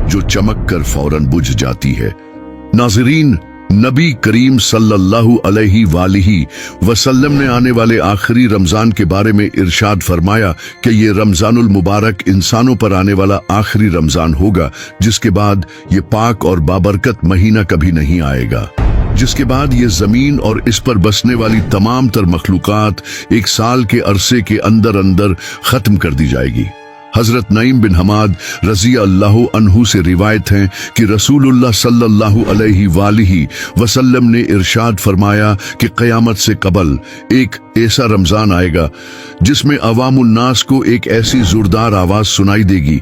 जो चमक कर फौरन बुझ जाती है। नाज़रीन, नबी करीम सल्लल्लाहु अलैहि वालिही वसल्लम ने आने वाले आखिरी रमजान के बारे में इरशाद फरमाया कि ये रमजानुल मुबारक इंसानों पर आने वाला आखिरी रमजान होगा, जिसके बाद ये पाक और बाबरकत महीना कभी नहीं आएगा, जिसके बाद ये जमीन और इस पर बसने वाली तमाम तर मखलूकात एक साल के अरसे के अंदर अंदर खत्म कर दी जाएगी। हजरत नईम बिन हमाद रजी अल्लाह अन्हु से रिवायत है कि रसूलुल्लाह सल्लल्लाहु अलैहि वालिही वसल्लम ने इरशाद फरमाया कि क़यामत से कबल एक ऐसा रमजान आएगा जिसमें अवामुन नास को एक ऐसी जोरदार आवाज सुनाई देगी।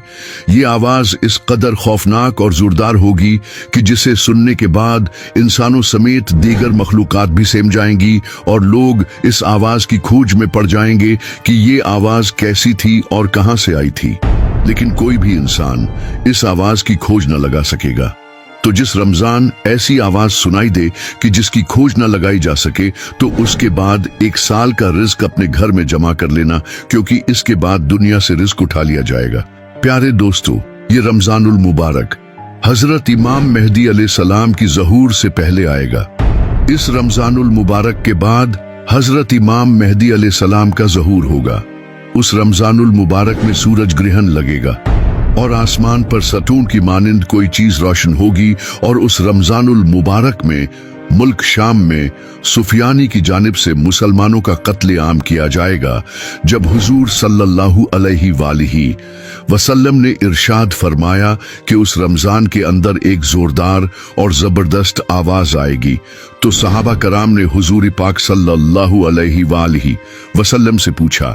ये आवाज इस कदर खौफनाक और जोरदार होगी कि जिसे सुनने के बाद इंसानों समेत दीगर मखलूकात भी सेम जाएंगी और लोग इस आवाज की खोज में पड़ जाएंगे कि ये आवाज कैसी थी और कहां से आई थी, लेकिन कोई भी इंसान इस आवाज की खोज न लगा सकेगा। तो जिस रमजान ऐसी आवाज सुनाई दे कि जिसकी खोज न लगाई जा सके, तो उसके बाद एक साल का रिस्क अपने घर में जमा कर लेना, क्योंकि इसके बाद दुनिया से रिस्क उठा लिया जाएगा। प्यारे दोस्तों, ये रमजानुल मुबारक हजरत इमाम मेहदी अलैहिस्सलाम की ज़हूर से पहले आएगा। इस रमजानुल मुबारक के बाद हजरत इमाम मेहदी अलैहिस्सलाम का ज़हूर होगा। उस रमजानुल मुबारक में सूरज ग्रहण लगेगा और आसमान पर सतून की मानिंद कोई चीज रोशन होगी, और उस रमजानुल मुबारक में मुल्क शाम में सुफियानी की जानिब से मुसलमानों का कत्ले आम किया जाएगा, जब हुजूर सल्लल्लाहु अलैहि वालिही वसल्लम ने इरशाद फरमाया कि उस रमजान के अंदर एक जोरदार और जबरदस्त आवाज आएगी। तो सहाबा कराम ने हुजूर पाक सल्लल्लाहु अलैहि वालिही वसल्लम से पूछा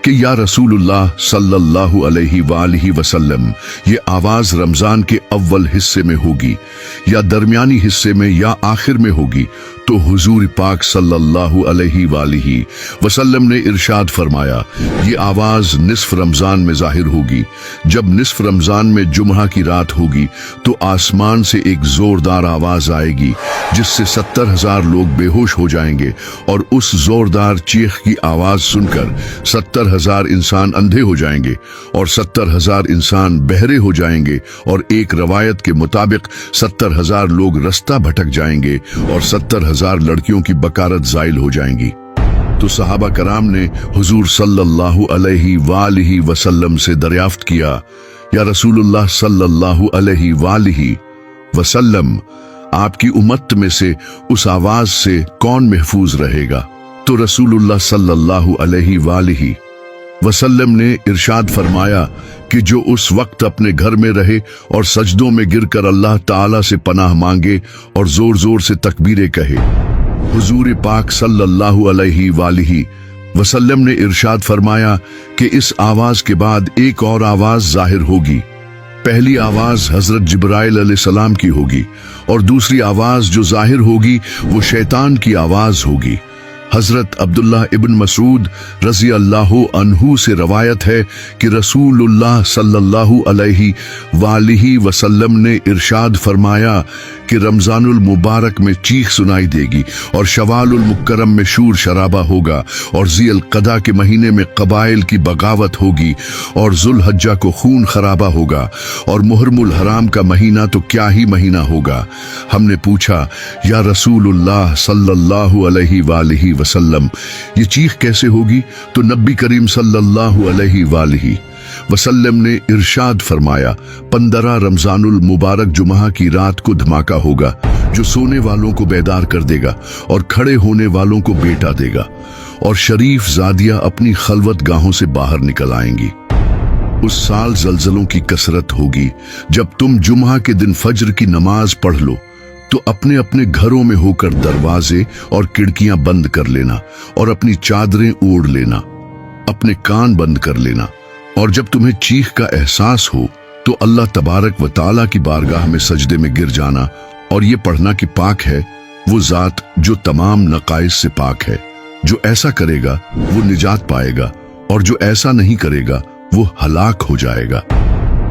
कि या रसूलुल्लाह सल्लल्लाहु अलैहि वालिही वसल्लम, ये आवाज रमजान के अव्वल हिस्से में होगी या दरमियानी हिस्से में या आखिर में होगी? तो हुजूर पाक सल्लल्लाहु अलैहि वालिही वसल्लम ने इरशाद फरमाया, ये आवाज निस्फ रमजान में जाहिर होगी। जब निस्फ रमजान में जुम्हा की रात होगी तो आसमान से एक जोरदार आवाज आएगी जिससे 70,000 लोग बेहोश हो जाएंगे, और उस जोरदार चीख की आवाज सुनकर 70,000 इंसान अंधे हो जाएंगे और 70,000 इंसान बहरे हो जाएंगे, और एक रवायत के मुताबिक 70,000 लोग रास्ता भटक जाएंगे और 70,000 लड़कियों की बकारत जाइल हो जाएंगी। तो सहाबा कराम ने हुजूर सल्लल्लाहु अलैहि वालिही वसल्लम से दरियाफ्त किया, या रसूलुल्लाह सल्लल्लाहु अलैहि वालिही वसल्लम, आपकी उम्मत में से उस आवाज से कौन महफूज रहेगा? तो रसूलुल्लाह सल्लल्लाहु अलैहि वालिही वसल्लम ने इरशाद फरमाया कि जो उस वक्त अपने घर में रहे और सजदों में गिरकर अल्लाह ताला से पनाह मांगे और जोर जोर से तकबीरें कहे। हुजूर पाक सल्लल्लाहु अलैहि वालिही वसल्लम ने इरशाद फरमाया कि इस आवाज के बाद एक और आवाज जाहिर होगी। पहली आवाज हजरत जिब्राइल अलैहिस्सलाम की होगी और दूसरी आवाज जो जाहिर होगी वो शैतान की आवाज होगी। हजरत अब्दुल्लाह इब्न मसूद रजी अल्लाह अन्हु से रवायत है कि रसूलुल्लाह सल्लल्लाहु अलैहि वालिही वसल्लम ने इरशाद फरमाया कि रमजानुल मुबारक में चीख सुनाई देगी और शवालुल मुकर्रम में शूर शराबा होगा और ज़िल क़दा के महीने में कबाइल की बगावत होगी और ज़ुल्हज्जा को खून खराबा होगा और मुहर्रमुल हराम का महीना तो क्या ही महीना होगा। हमने पूछा, या रसूलुल्लाह सल्लल्लाहु अलैहि वालिही वसल्लम, ये चीख कैसे होगी? तो नबी करीम सल्लल्लाहु अलैहि वालिही वसल्लम ने इरशाद फरमाया, 15 रमजानुल मुबारक जुमा की रात को धमाका होगा जो सोने वालों को बेदार कर देगा और खड़े होने वालों को बेटा देगा, और शरीफ जादियां अपनी खलवत गाहों से बाहर निकल आएंगी। उस साल जलजलों की कसरत होगी। जब तुम जुमा के दिन फज्र की नमाज पढ़ लो तो अपने अपने घरों में होकर दरवाजे और खिड़कियां बंद कर लेना और अपनी चादरें ओढ़ लेना, अपने कान बंद कर लेना, और जब तुम्हें चीख का एहसास हो तो अल्लाह तबारक व ताला की बारगाह में सजदे में गिर जाना और ये पढ़ना कि पाक है वो जात जो तमाम नकाइस से पाक है। जो ऐसा करेगा वो निजात पाएगा और जो ऐसा नहीं करेगा वो हलाक हो जाएगा।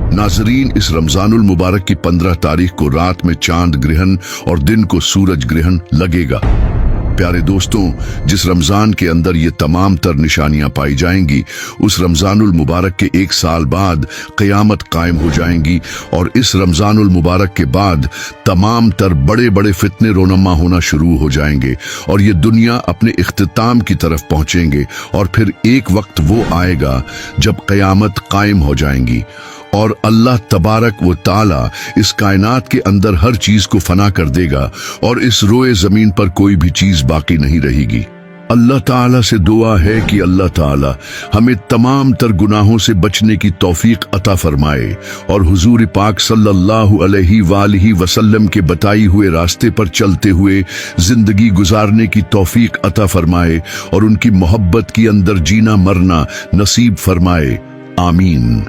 नाजरीन, इस रमजानुल मुबारक की 15 तारीख को रात में चांद ग्रहण और दिन को सूरज ग्रहण लगेगा। प्यारे दोस्तों, जिस रमजान के अंदर ये तमाम तर निशानियां पाई जाएंगी, उस रमजानुल मुबारक के 1 साल बाद क़यामत कायम हो जाएंगी और इस रमजानुल मुबारक के बाद तमाम तर बड़े बड़े फितने रोनमा होना शुरू हो जाएंगे और ये दुनिया अपने इख्तिताम की तरफ पहुंचेंगे और फिर एक वक्त वो आएगा जब क़यामत कायम हो जाएंगी और अल्लाह तबारक व ताला इस कायनात के अंदर हर चीज को फना कर देगा और इस रोए जमीन पर कोई भी चीज बाकी नहीं रहेगी। अल्लाह ताला से दुआ है कि अल्लाह ताला हमें तमाम तर गुनाहों से बचने की तौफीक अता फरमाए और हुजूर पाक सल्लल्लाहु अलैहि वसल्लम के बताई हुए रास्ते पर चलते हुए जिंदगी गुजारने की तौफीक अता फरमाए और उनकी मोहब्बत के अंदर जीना मरना नसीब फरमाए। आमीन।